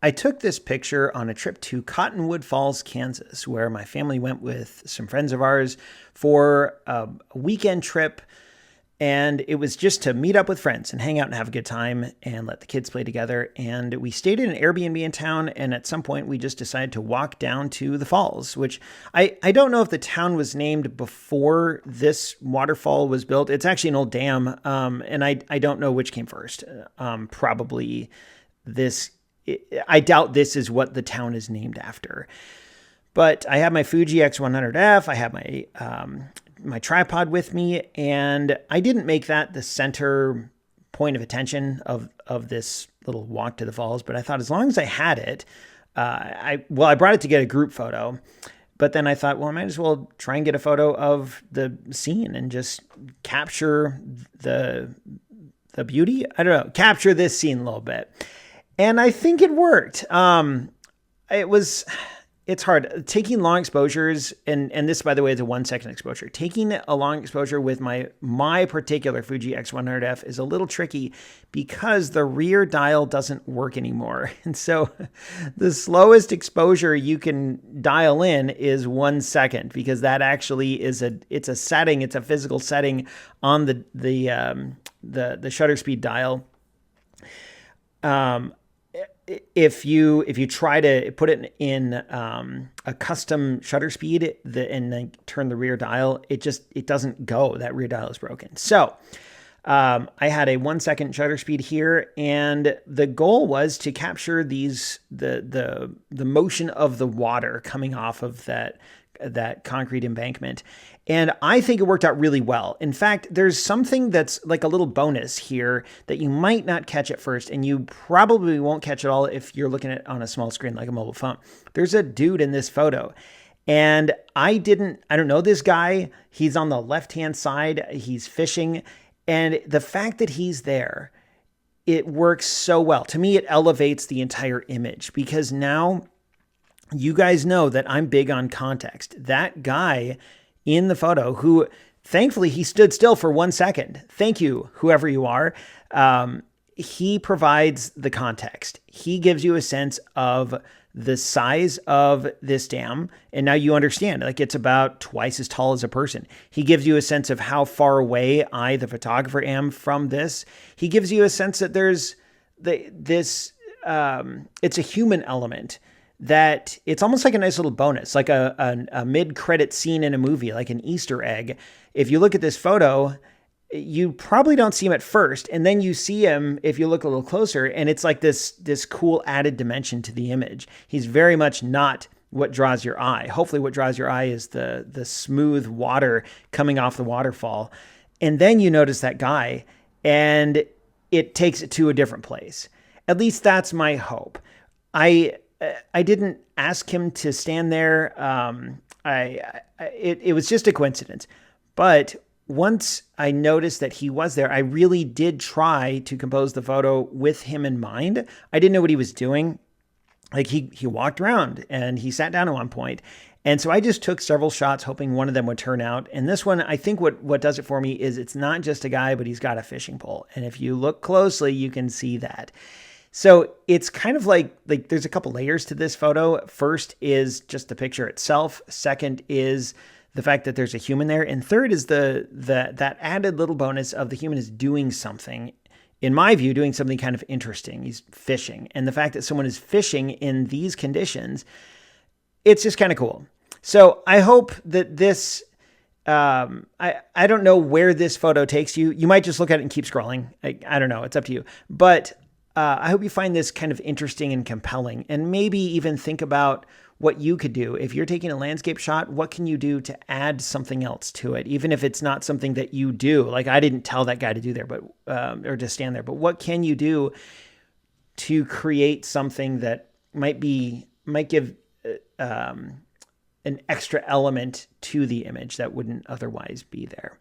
I took this picture on a trip to Cottonwood Falls, Kansas, where my family went with some friends of ours for a weekend trip. And it was just to meet up with friends and hang out and have a good time and let the kids play together. And we stayed in an Airbnb in town. And at some point, we just decided to walk down to the falls, which I don't know if the town was named before this waterfall was built. It's actually an old dam. And I don't know which came first. Probably this. I doubt this is what the town is named after. But I have my Fuji X100F. I have my tripod with me, and I didn't make that the center point of attention of this little walk to the falls. But I thought as long as I had it, I brought it to get a group photo. But then I thought, well, I might as well try and get a photo of the scene and just capture the beauty. I don't know, capture this scene a little bit. And I think it worked. It's hard taking long exposures. And this, by the way, is a 1 second exposure. Taking a long exposure with my particular Fuji X100F is a little tricky because the rear dial doesn't work anymore. And so the slowest exposure you can dial in is 1 second, because that actually is it's a setting. It's a physical setting on the shutter speed dial. If you try to put it in a custom shutter speed and then turn the rear dial, it doesn't go. That rear dial is broken. So I had a 1 second shutter speed here, and the goal was to capture the motion of the water coming off of that concrete embankment. And I think it worked out really well. In fact, there's something that's like a little bonus here that you might not catch at first, and you probably won't catch at all if you're looking at it on a small screen like a mobile phone. There's a dude in this photo, and I don't know this guy. He's on the left-hand side. He's fishing. And the fact that he's there, it works so well. To me, it elevates the entire image, because now you guys know that I'm big on context. That guy in the photo, who thankfully he stood still for 1 second. Thank you, whoever you are. He provides the context. He gives you a sense of the size of this dam. And now you understand, like, it's about twice as tall as a person. He gives you a sense of how far away I, the photographer, am from this. He gives you a sense that there's it's a human element, that it's almost like a nice little bonus, like a mid-credit scene in a movie, like an Easter egg. If you look at this photo, you probably don't see him at first, and then you see him if you look a little closer, and it's like this cool added dimension to the image. He's very much not what draws your eye. Hopefully what draws your eye is the smooth water coming off the waterfall. And then you notice that guy, and it takes it to a different place. At least that's my hope. I didn't ask him to stand there. It was just a coincidence. But once I noticed that he was there, I really did try to compose the photo with him in mind. I didn't know what he was doing. Like, he walked around and he sat down at one point. And so I just took several shots, hoping one of them would turn out. And this one, I think what does it for me is it's not just a guy, but he's got a fishing pole. And if you look closely, you can see that. So it's kind of like there's a couple layers to this photo. First is just the picture itself. Second is the fact that there's a human there. And third is that added little bonus of the human is doing something, in my view, doing something kind of interesting. He's fishing. And the fact that someone is fishing in these conditions, it's just kind of cool. So I hope that this, I don't know where this photo takes you. You might just look at it and keep scrolling. I don't know. It's up to you. But I hope you find this kind of interesting and compelling, and maybe even think about what you could do. If you're taking a landscape shot, what can you do to add something else to it? Even if it's not something that you do, like I didn't tell that guy to do there, but, or to stand there, but what can you do to create something that might give, an extra element to the image that wouldn't otherwise be there?